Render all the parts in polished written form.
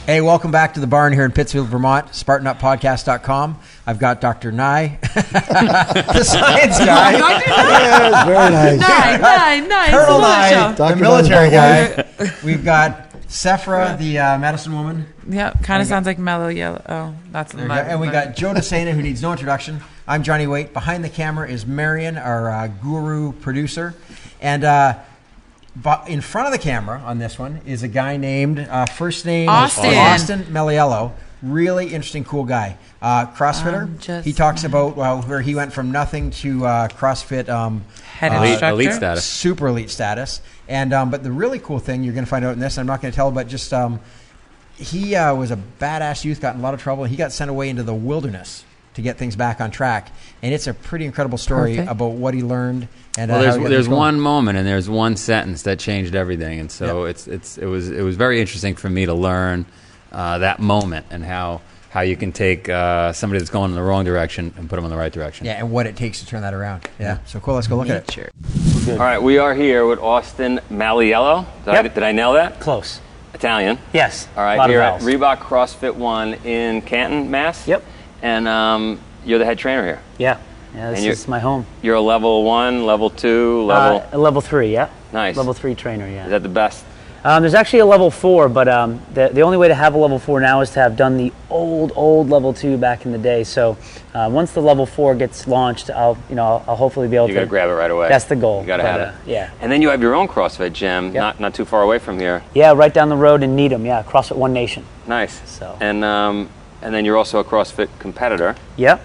Hey, welcome back to the barn here in Pittsfield, Vermont, SpartanUpPodcast.com. I've got Dr. Nye, the science guy. Yes, very nice. Nice. Colonel Nye, the Dr. military Nye's guy. We've got Sephra, the medicine woman. Yeah, kind of sounds like Mallelollo. Oh, that's the And we got Joe Sena, who needs no introduction. I'm Johnny Waite. Behind the camera is Marion, our guru producer. And but in front of the camera on this one is a guy named, first name Austin Malleolo. Really interesting, cool guy. Crossfitter. He talks about where he went from nothing to CrossFit elite status, super elite status. And but the really cool thing you're going to find out in this, I'm not going to tell, but just he was a badass youth, got in a lot of trouble. He got sent away into the wilderness to get things back on track, and it's a pretty incredible story about what he learned. And there's one moment and there's one sentence that changed everything, and so it was very interesting for me to learn that moment and how you can take somebody that's going in the wrong direction and put them in the right direction. Yeah, and what it takes to turn that around. Yeah. So cool. Let's go look at it. All right, we are here with Austin Malleolo. Did I nail that? Close. Italian. Yes. All right, here at Reebok CrossFit 1 in Canton, Mass. Yep. And you're the head trainer here. Yeah, this is my home. You're a level 1, level 2, a level 3, yeah. Nice. Level 3 trainer, yeah. Is that the best? There's actually a level 4, but the only way to have a level 4 now is to have done the old level 2 back in the day. So once the level 4 gets launched, I'll hopefully be able to. You gotta grab it right away. That's the goal. You gotta have it. Yeah. And then you have your own CrossFit gym, not too far away from here. Yeah, right down the road in Needham. Yeah, CrossFit One Nation. Nice. So. And then you're also a CrossFit competitor. Yeah.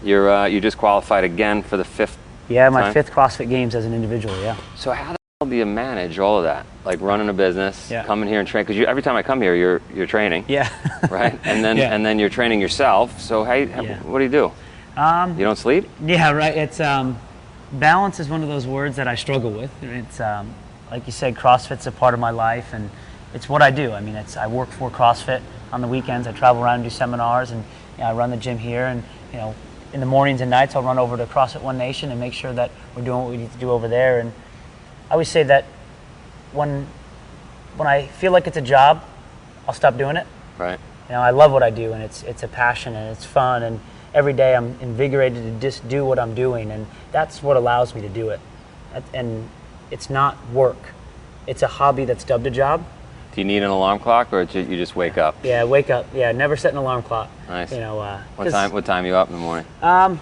You just qualified again for the 5th. Yeah, my 5th CrossFit Games as an individual. Yeah. So how the hell do you manage all of that? Like running a business, coming here and train? Because every time I come here, you're training. Yeah. Right. And then you're training yourself. So what do you do? You don't sleep? Yeah. Right. It's balance is one of those words that I struggle with. It's like you said, CrossFit's a part of my life, and it's what I do. I mean, I work for CrossFit on the weekends. I travel around and do seminars, and I run the gym here. And in the mornings and nights, I'll run over to CrossFit One Nation and make sure that we're doing what we need to do over there. And I always say that when I feel like it's a job, I'll stop doing it. Right. I love what I do, and it's a passion, and it's fun, and every day I'm invigorated to just do what I'm doing, and that's what allows me to do it. And it's not work. It's a hobby that's dubbed a job. Do you need an alarm clock, or you just wake up? Yeah, wake up. Yeah, never set an alarm clock. Nice. What time are you up in the morning?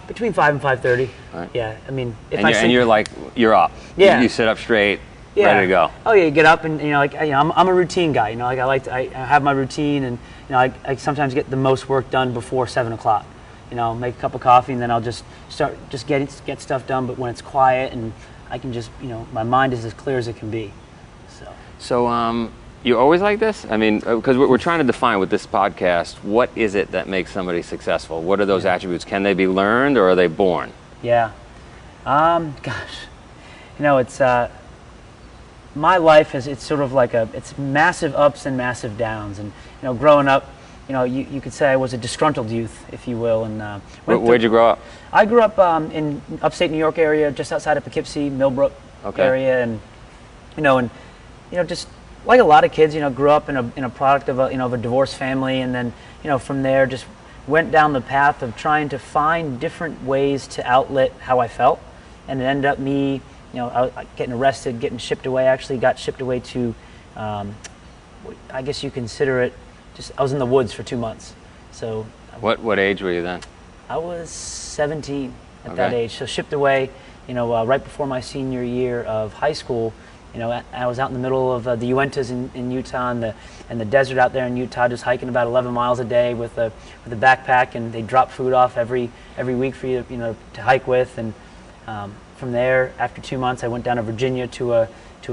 Between 5 and 5:30. Right. Yeah, I mean, you're up. Yeah. You sit up straight, ready to go. Oh yeah, you get up and I'm a routine guy. I have my routine, and I sometimes get the most work done before 7 o'clock. Make a cup of coffee, and then I'll just get stuff done. But when it's quiet and I can just my mind is as clear as it can be. So you always like this? I mean, because we're trying to define with this podcast, what is it that makes somebody successful? What are those attributes? Can they be learned, or are they born? Yeah. It's my life it's sort of like it's massive ups and massive downs. And growing up, you could say I was a disgruntled youth, if you will. And where'd you grow up? I grew up in upstate New York area, just outside of Poughkeepsie, Millbrook area, and just like a lot of kids, grew up in a product of a divorced family, and then from there just went down the path of trying to find different ways to outlet how I felt, and it ended up me getting arrested, getting shipped away. I actually got shipped away to I guess you consider it I was in the woods for 2 months. So what age were you then? I was 17 at that age, so shipped away right before my senior year of high school. I was out in the middle of the Uintas in Utah, and the desert out there in Utah, just hiking about 11 miles a day with a backpack, and they drop food off every week for you to hike with. And from there, after 2 months, I went down to Virginia to a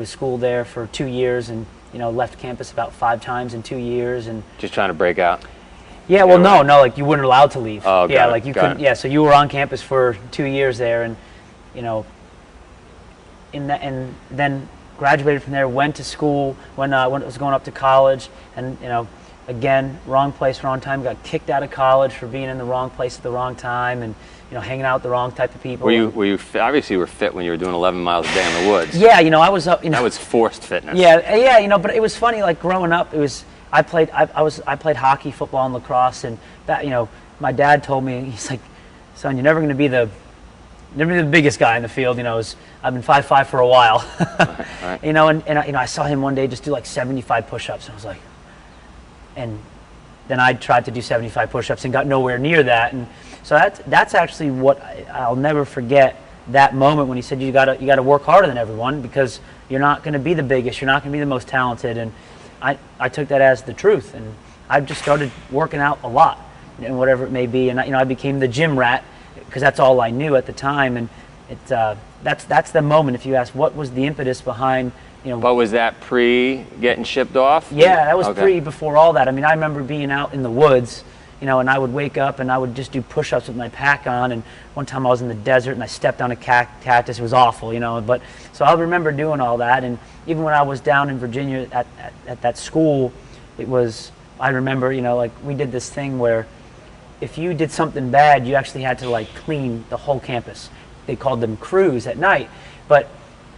school there for 2 years, and left campus about 5 times in 2 years. And just trying to break out. Yeah, well, no, like you weren't allowed to leave. Oh, yeah, like you couldn't. Yeah, so you were on campus for 2 years there, and and then graduated from there, went to school when I was going up to college, and again, wrong place, wrong time. Got kicked out of college for being in the wrong place at the wrong time, and hanging out with the wrong type of people. Were you obviously you were fit when you were doing 11 miles a day in the woods? Yeah, I was up. That was forced fitness. Yeah, but it was funny. Like growing up, I played hockey, football, and lacrosse, and that, my dad told me, he's like, son, you're never going to be the biggest guy in the field. I've been 5'5" for a while. Right. And I saw him one day just do like 75 push-ups, and I was like, and then I tried to do 75 push-ups and got nowhere near that. And so that's actually what I'll never forget, that moment when he said you gotta work harder than everyone, because you're not going to be the biggest, you're not going to be the most talented. And I took that as the truth, and I just started working out a lot, and whatever it may be. And I became the gym rat, because that's all I knew at the time. And that's the moment. If you ask what was the impetus behind, But was that pre getting shipped off? Yeah, that was Okay. before all that. I mean, I remember being out in the woods, and I would wake up and I would just do push-ups with my pack on. And one time I was in the desert and I stepped on a cactus. It was awful, But so I remember doing all that. And even when I was down in Virginia at that school, I remember, like we did this thing where if you did something bad, you actually had to like clean the whole campus. They called them crews at night, but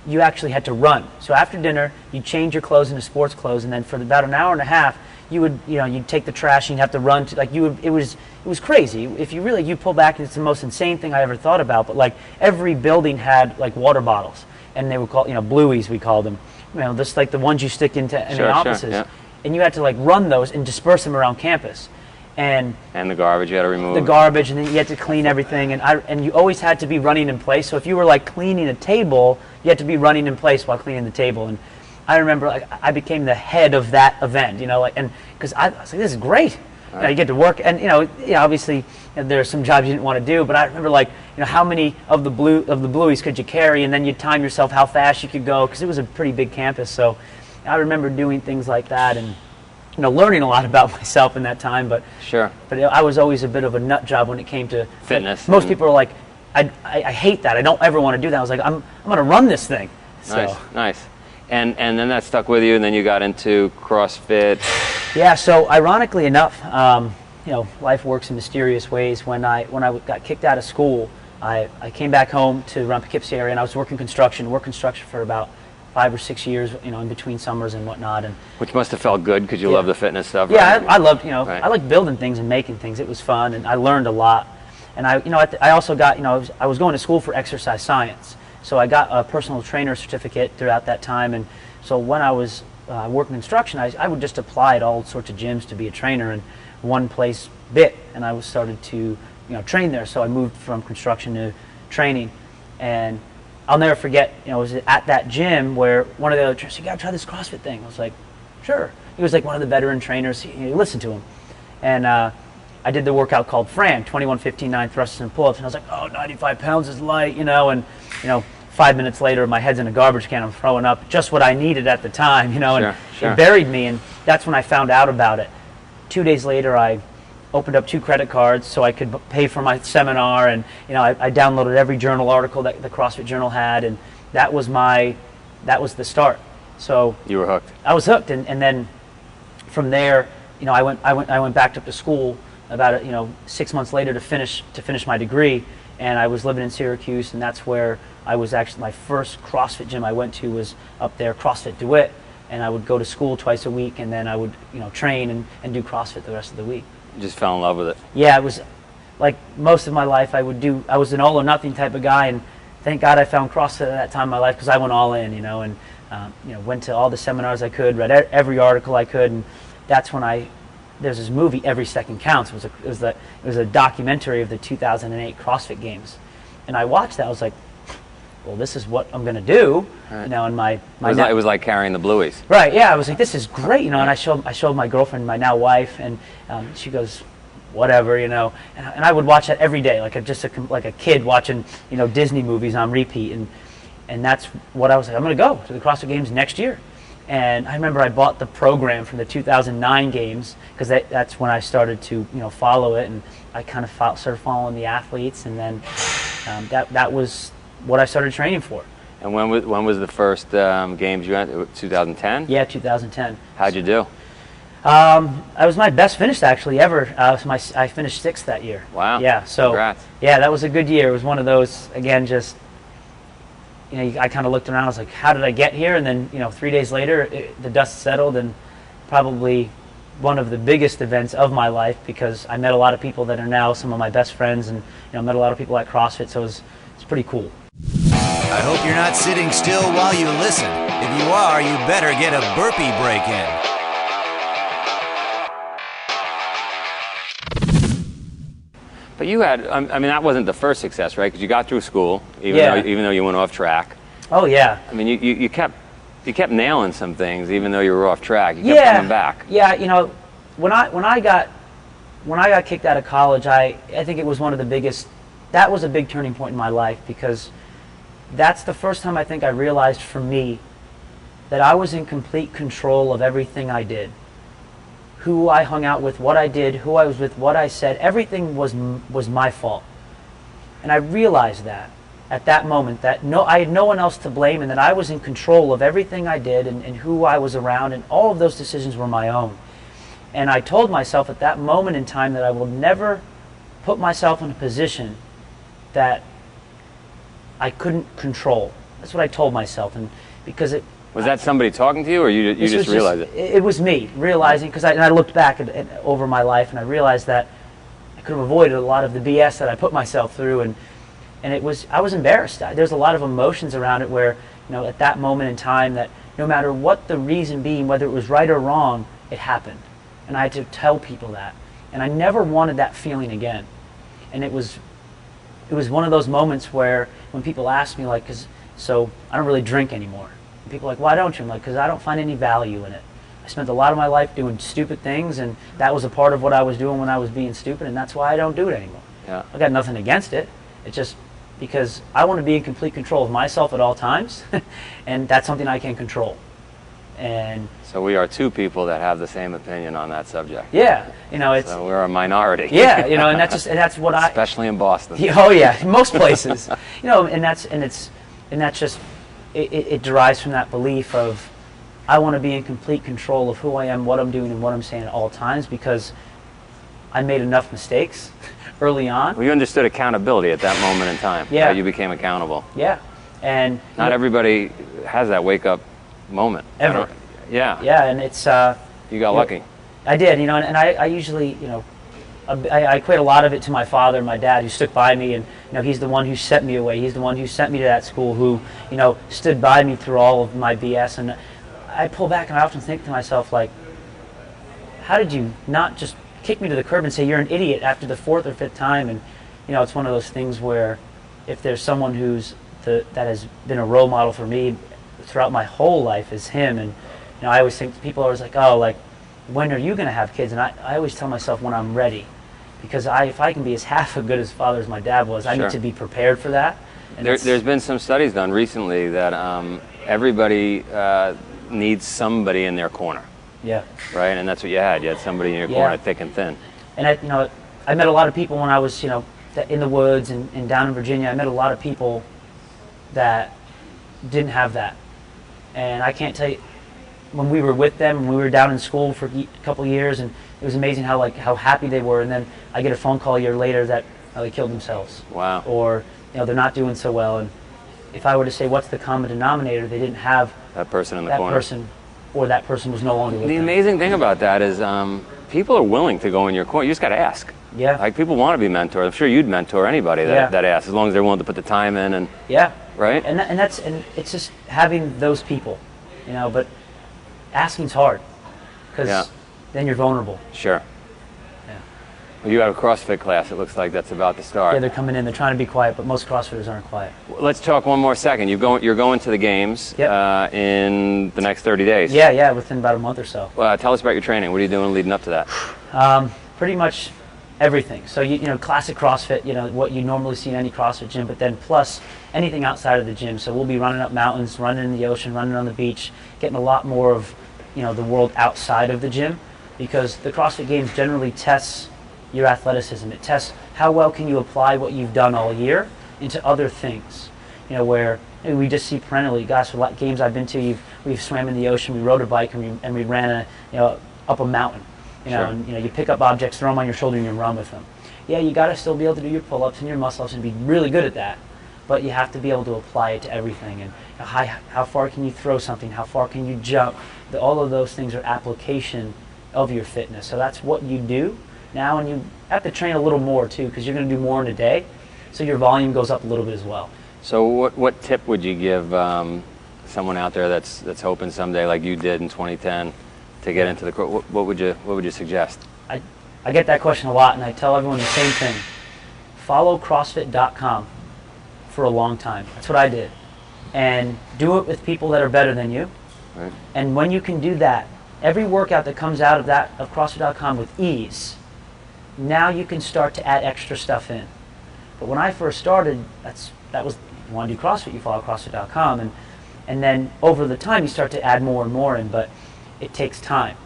you actually had to run. So after dinner, you'd change your clothes into sports clothes, and then for about an hour and a half, you'd take the trash and you'd have to run it was crazy. If you pull back, it's the most insane thing I ever thought about. But like every building had like water bottles, and they were called, blueies, we called them. Just like the ones you stick into the offices. Yeah. And you had to like run those and disperse them around campus. And the garbage you had to remove. The garbage, and then you had to clean everything, and you always had to be running in place. So if you were like cleaning a table, you had to be running in place while cleaning the table. And I remember like I became the head of that event, and because I was like, this is great. You get to work, and obviously there are some jobs you didn't want to do, but I remember like how many of the blueies could you carry, and then you'd time yourself how fast you could go, because it was a pretty big campus. So I remember doing things like that, and learning a lot about myself in that time. But Sure. But I was always a bit of a nut job when it came to fitness. Most people are like, I hate that. I don't ever want to do that. I was like, I'm going to run this thing. Nice. And then that stuck with you, and then you got into CrossFit. Yeah. So ironically enough, life works in mysterious ways. When I got kicked out of school, I came back home to around Poughkeepsie area, and I was working construction for about 5 or 6 years, in between summers and whatnot. And Which must have felt good, because you love the fitness stuff. Yeah, right? I loved, Right. I liked building things and making things. It was fun, and I learned a lot. And I also got, I was going to school for exercise science, so I got a personal trainer certificate throughout that time. And so when I was working construction, I would just apply at all sorts of gyms to be a trainer, and one place bit, and I started to train there. So I moved from construction to training, and I'll never forget, it was at that gym where one of the other trainers said, you gotta try this CrossFit thing. I was like, sure. He was like one of the veteran trainers. He listened to him. And I did the workout called Fran, 21-15-9 thrusters and pull-ups. And I was like, 95 pounds is light, and 5 minutes later, my head's in a garbage can. I'm throwing up, just what I needed at the time, and Sure. it buried me. And that's when I found out about it. 2 days later, I opened up 2 credit cards so I could pay for my seminar, and I downloaded every journal article that the CrossFit Journal had, and that was the start. So You were hooked. I was hooked, and then from there, I went back up to school about 6 months later to finish my degree, and I was living in Syracuse, and that's where I was actually, my first CrossFit gym I went to was up there, CrossFit DeWitt, and I would go to school twice a week, and then I would train and do CrossFit the rest of the week. You just fell in love with it. Yeah, it was like most of my life I was an all or nothing type of guy, and thank God I found CrossFit at that time in my life, because I went all in, and went to all the seminars I could, read every article I could, and that's when there's this movie, Every Second Counts. It was a documentary of the 2008 CrossFit Games, and I watched that. I was like, well, this is what I'm going to do. Right. And my It was like carrying the blueies. Right, yeah, I was like, this is great, and I showed my girlfriend, my now wife, and she goes, whatever, and I would watch that every day, like a kid watching, Disney movies on repeat, and that's what I was like, I'm going to go to the CrossFit Games next year. And I remember I bought the program from the 2009 Games, because that's when I started to follow it, and I kind of started following the athletes, and then that was what I started training for. And when was the first games you went? 2010? Yeah, 2010. How'd you do? I was my best finish actually ever. I finished 6th that year. Wow. Yeah. So. Congrats. Yeah, that was a good year. It was one of those, again, just I kind of looked around. I was like, how did I get here? And then 3 days later, the dust settled, and probably one of the biggest events of my life, because I met a lot of people that are now some of my best friends, and met a lot of people at CrossFit, so it's pretty cool. I hope you're not sitting still while you listen. If you are, you better get a burpee break in. But you had, I mean, that wasn't the first success, right? Because you got through school, even though you went off track. Oh yeah. I mean, you kept nailing some things, even though you were off track. You kept coming back. Yeah, when I got kicked out of college, I think it was one of the biggest. That was a big turning point in my life, because that's the first time I think I realized for me that I was in complete control of everything I did. Who I hung out with, what I did, who I was with, what I said, everything was my fault. And I realized that at that moment, that I had no one else to blame, and that I was in control of everything I did and who I was around, and all of those decisions were my own. And I told myself at that moment in time that I will never put myself in a position that I couldn't control. That's what I told myself, and because it. Was that somebody talking to you, or you just realized it? It was me realizing, because I looked back over my life, and I realized that I could have avoided a lot of the BS that I put myself through, and I was embarrassed. There's a lot of emotions around it where, at that moment in time, that no matter what the reason being, whether it was right or wrong, it happened, and I had to tell people that, and I never wanted that feeling again. And it was one of those moments where when people ask me, like, so I don't really drink anymore. People are like, why don't you? I'm like, because I don't find any value in it. I spent a lot of my life doing stupid things, and that was a part of what I was doing when I was being stupid, and that's why I don't do it anymore. Yeah. I got nothing against it. It's just because I want to be in complete control of myself at all times, and that's something I can control. And so we are two people that have the same opinion on that subject. Yeah, it's. So we're a minority. Yeah, and that's what I. Especially in Boston. Oh yeah, most places. And that's just. It derives from that belief of I want to be in complete control of who I am, what I'm doing, and what I'm saying at all times, because I made enough mistakes early on. Well, you understood accountability at that moment in time. Yeah. You became accountable. Yeah. And not everybody has that wake-up moment. Ever. Yeah. Yeah, and it's... you got lucky. I did, and I usually, I equate a lot of it to my father and my dad, who stuck by me, and he's the one who set me away. He's the one who sent me to that school, who stood by me through all of my BS. And I pull back and I often think to myself, like, how did you not just kick me to the curb and say you're an idiot after the fourth or fifth time? And it's one of those things where if there's someone that has been a role model for me throughout my whole life, is him. And I always think people are always like, oh, like, when are you going to have kids? And I always tell myself when I'm ready. Because if I can be as half as good as father as my dad was, I need to be prepared for that. And there's been some studies done recently that everybody needs somebody in their corner. Yeah. Right, and that's what you had. You had somebody in your corner, thick and thin. And I met a lot of people when I was in the woods and down in Virginia. I met a lot of people that didn't have that, and I can't tell you. When we were with them, when we were down in school for a couple of years, and it was amazing how happy they were. And then I get a phone call a year later that they killed themselves. Wow. Or they're not doing so well. And if I were to say what's the common denominator, they didn't have that person in the that corner. Person, or that person was no longer with The them. amazing thing about that is people are willing to go in your corner. You just got to ask. Yeah. Like, people want to be mentored. I'm sure you'd mentor anybody that asks, as long as they're willing to put the time in. And yeah. Right. And it's just having those people, but. Asking's hard, because then you're vulnerable. Sure. Yeah. Well, you have a CrossFit class. It looks like that's about to start. Yeah, they're coming in. They're trying to be quiet, but most CrossFitters aren't quiet. Let's talk one more second. You're going to the games in the next 30 days. Yeah, within about a month or so. Tell us about your training. What are you doing leading up to that? Pretty much everything. So classic CrossFit. What you normally see in any CrossFit gym, but then plus anything outside of the gym. So we'll be running up mountains, running in the ocean, running on the beach, getting a lot more of the world outside of the gym, because the CrossFit Games generally tests your athleticism. It tests how well can you apply what you've done all year into other things. Where we just see perennially, gosh, for games I've been to, we've swam in the ocean, we rode a bike, and we ran up a mountain. And you pick up objects, throw them on your shoulder, and you run with them. Yeah, you got to still be able to do your pull-ups and your muscle-ups and be really good at that. But you have to be able to apply it to everything. And how far can you throw something? How far can you jump? All of those things are application of your fitness. So that's what you do now, and you have to train a little more too, because you're going to do more in a day, so your volume goes up a little bit as well. So what tip would you give someone out there that's hoping someday, like you did in 2010, to get into the what would you suggest? I get that question a lot, and I tell everyone the same thing. Follow CrossFit.com for a long time. That's what I did. And do it with people that are better than you. Right. And when you can do that, every workout that comes out of CrossFit.com with ease, now you can start to add extra stuff in. But when I first started, that was, you want to do CrossFit, you follow CrossFit.com, and then over the time you start to add more and more in, but it takes time.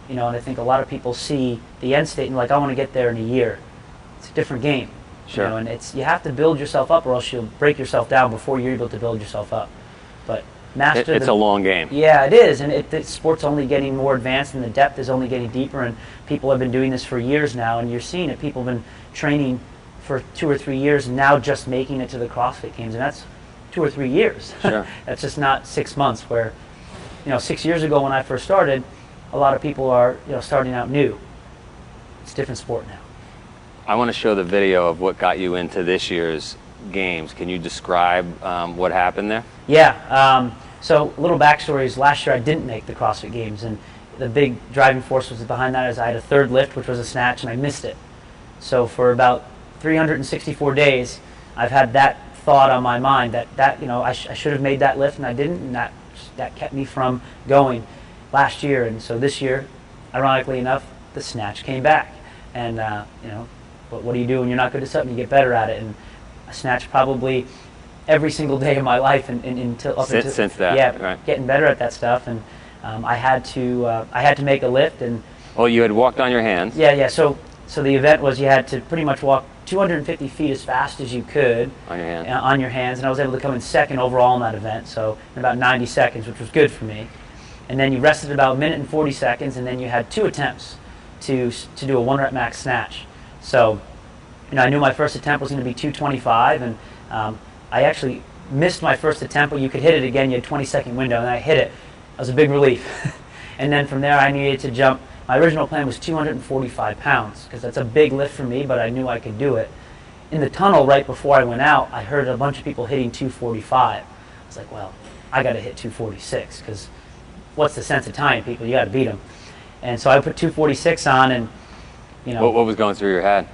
You know, and I think a lot of people see the end state and like, I want to get there in a year. It's a different game. Sure. You know, and you have to build yourself up, or else you'll break yourself down before you're able to build yourself up. But it's a long game. Yeah, it is, and the sport's only getting more advanced, and the depth is only getting deeper, and people have been doing this for years now, and you're seeing it. People have been training for 2 or 3 years, and now just making it to the CrossFit Games, and that's 2 or 3 years. Sure. That's just not 6 months. Where, 6 years ago when I first started, a lot of people are starting out new. It's a different sport now. I want to show the video of what got you into this year's games. Can you describe what happened there? Yeah. So a little backstory is last year I didn't make the CrossFit Games, and the big driving force was behind that is I had a third lift, which was a snatch, and I missed it. So for about 364 days, I've had that thought on my mind that I should have made that lift, and I didn't, and that kept me from going last year. And so this year, ironically enough, the snatch came back. And but what do you do when you're not good at something? You get better at it. And I snatched probably every single day of my life until since that. Yeah, right. Getting better at that stuff. And I had to make a lift. And you had walked on your hands. Yeah. So the event was you had to pretty much walk 250 feet as fast as you could on your hands. And I was able to come in second overall in that event. So in about 90 seconds, which was good for me. And then you rested about 1 minute and 40 seconds, and then you had 2 attempts to do a 1 rep max snatch. So, I knew my first attempt was going to be 225, and I actually missed my first attempt, but you could hit it again. You had a 20-second window, and I hit it. That was a big relief. And then from there, I needed to jump. My original plan was 245 pounds, because that's a big lift for me, but I knew I could do it. In the tunnel right before I went out, I heard a bunch of people hitting 245. I was like, well, I got to hit 246, because what's the sense of tying people? You got to beat them. And so I put 246 on, and what was going through your head?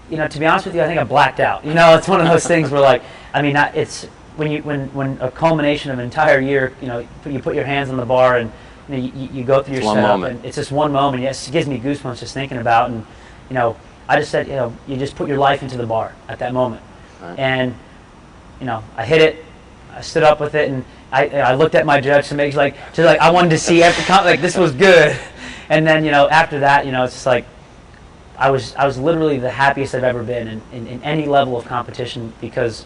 To be honest with you, I think I blacked out. It's one of those things where, it's when a culmination of an entire year. You put your hands on the bar and you go through your setup, and it's just one moment. Yes, it gives me goosebumps just thinking about. And I just said, you just put your life into the bar at that moment. Right. And I hit it. I stood up with it, and I looked at my judge to make I wanted to see this was good. And then after that, it's just like I was literally the happiest I've ever been in any level of competition, because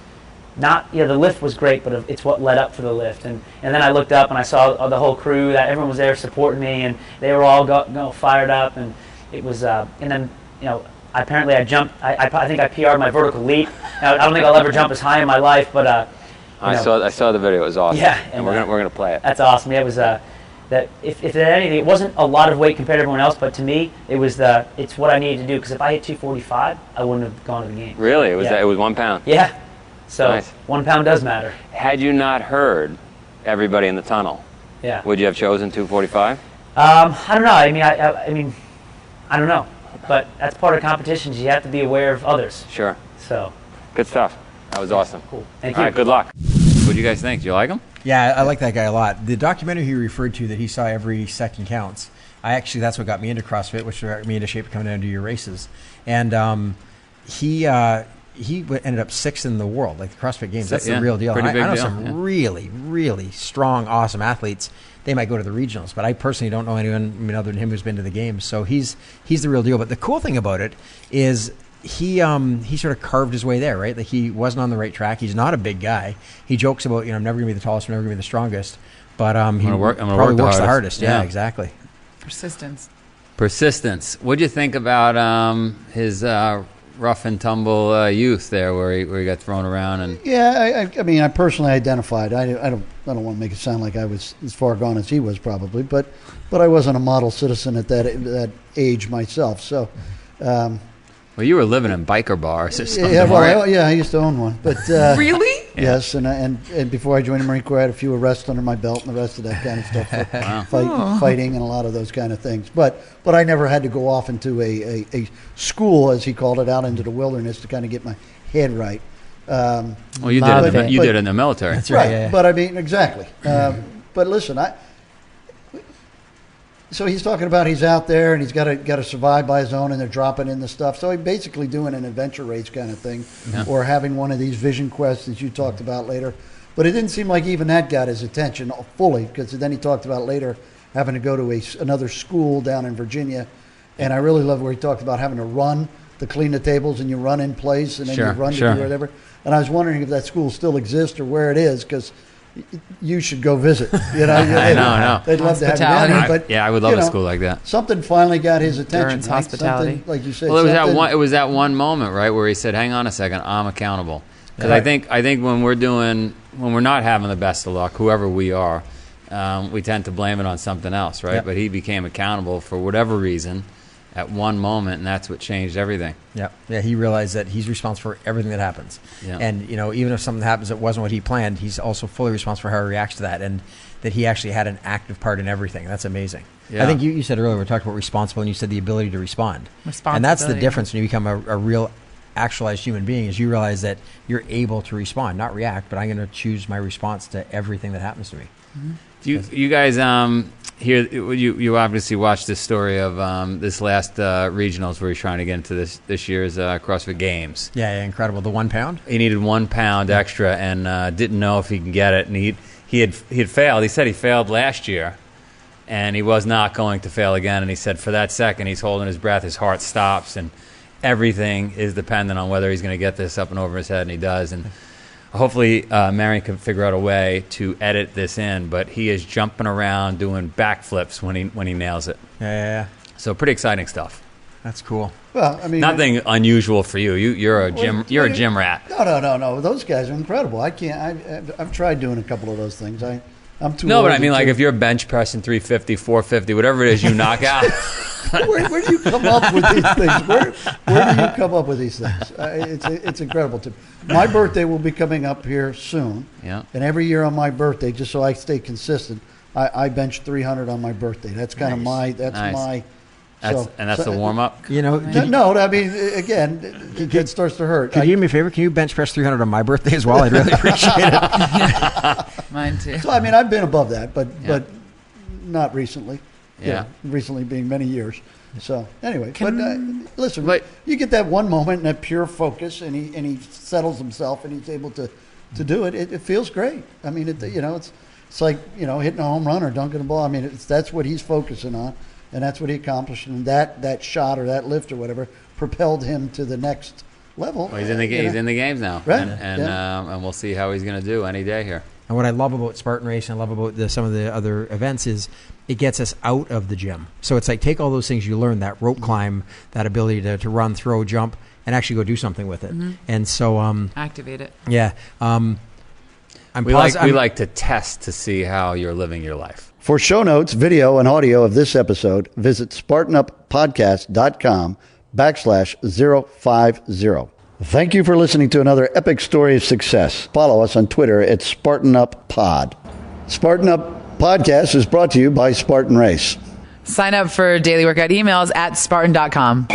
the lift was great, but it's what led up for the lift. And then I looked up and I saw the whole crew, that everyone was there supporting me, and they were all fired up, and it was and then apparently I jumped. I think I PR'd my vertical leap. I don't think I'll ever jump as high in my life, but I saw the video. It was awesome. Yeah, and we're gonna play it. That's awesome. Yeah, it was that if anything, it wasn't a lot of weight compared to everyone else, but to me, it's what I needed to do, because if I hit 245, I wouldn't have gone to the game. Really? It was 1 pound. Yeah. So nice. 1 pound does matter. Had you not heard everybody in the tunnel, would you have chosen 245? I don't know. I mean, I don't know. But that's part of competitions. You have to be aware of others. Sure. So. Good stuff. That was awesome. Cool. Thank you. All right, good luck. What do you guys think? Do you like him? Yeah, I like that guy a lot. The documentary he referred to, that he saw every second counts, that's what got me into CrossFit, which got me into shape coming down to your races. And he ended up 6th in the world, like the CrossFit Games. That's the real deal. I know deal. some really, really strong, awesome athletes. They might go to the regionals, but I personally don't know anyone other than him who's been to the games. So he's the real deal. But the cool thing about it is he sort of carved his way there, right? Like, he wasn't on the right track. He's not a big guy. He jokes about, I'm never going to be the tallest, I'm never going to be the strongest. But he probably works the hardest. Yeah, Persistence. What'd you think about his rough and tumble youth there, where he got thrown around and. Yeah, I mean, I personally identified. I don't want to make it sound like I was as far gone as he was probably, but I wasn't a model citizen at that age myself. So. Well, you were living in biker bars or something. Yeah, well, right? I used to own one, but Really? yes, and before I joined the Marine Corps, I had a few arrests under my belt and the rest of that kind of stuff, for fighting and a lot of those kind of things. But I never had to go off into a school, as he called it, out into the wilderness to kind of get my head right. Well, you did it in the military. That's right. Yeah. But I mean, exactly. But listen, so he's talking about he's out there and he's got to survive by his own, and they're dropping in the stuff. So he's basically doing an adventure race kind of thing, or having one of these vision quests that you talked about later. But it didn't seem like even that got his attention fully, because then he talked about later having to go to another school down in Virginia. And I really love where he talked about having to run to clean the tables, and you run in place and then you run to do whatever. And I was wondering if that school still exists or where it is, because you should go visit. You know, I know. They'd love to have you down there, but I would love a school like that. Something finally got his attention. Durance hospitality, like you said. Well, it was that one moment, right, where he said, "Hang on a second, I'm accountable." Because I think when we're not having the best of luck, whoever we are, we tend to blame it on something else, right? Yep. But he became accountable for whatever reason at one moment, and that's what changed everything. Yeah. He realized that he's responsible for everything that happens. Yeah. And even if something happens that wasn't what he planned, he's also fully responsible for how he reacts to that, and that he actually had an active part in everything. That's amazing. Yeah. I think you said earlier, we talked about responsible, and you said the ability to respond. And that's the difference when you become a real actualized human being, is you realize that you're able to respond, not react, but I'm going to choose my response to everything that happens to me. Mm-hmm. You guys here, you obviously watched this story of this last regionals where he's trying to get into this year's CrossFit Games. Yeah, incredible. The 1 pound? He needed 1 pound extra and didn't know if he can get it. And he had failed. He said he failed last year, and he was not going to fail again. And he said for that second, he's holding his breath, his heart stops, and everything is dependent on whether he's going to get this up and over his head, and he does. And hopefully Marion can figure out a way to edit this in, but he is jumping around doing backflips when he nails it. Yeah. So pretty exciting stuff. That's cool. Well, I mean, nothing unusual for you. You're a gym rat. No. Those guys are incredible. I can't. I've tried doing a couple of those things. I'm too. No, but I mean, like if you're bench pressing 350, 450, whatever it is, you knock out. Where do you come up with these things? Where do you come up with these things? It's incredible to me. My birthday will be coming up here soon. Yeah. And every year on my birthday, just so I stay consistent, I bench 300 on my birthday. That's kind of my. That's my. That's the warm up. No, I mean, again, it starts to hurt. Could you do me a favor? Can you bench press 300 on my birthday as well? I'd really appreciate it. Mine too. So I mean, I've been above that, but not recently. Yeah. Recently being many years. So anyway, listen, you get that one moment and that pure focus, and he settles himself and he's able to do it. It feels great. I mean, it's like hitting a home run or dunking a ball. I mean, that's what he's focusing on, and that's what he accomplished. And that shot or that lift or whatever propelled him to the next level. Well, he's in the games now, right? And we'll see how he's going to do any day here. And what I love about Spartan Race and I love about some of the other events is it gets us out of the gym. So it's like take all those things you learned, that rope climb, that ability to run, throw, jump, and actually go do something with it. Mm-hmm. And so activate it. Yeah. We like to test to see how you're living your life. For show notes, video, and audio of this episode, visit SpartanUpPodcast.com/050. Thank you for listening to another epic story of success. Follow us on Twitter at SpartanUpPod. Spartan Up Podcast is brought to you by Spartan Race. Sign up for daily workout emails at Spartan.com.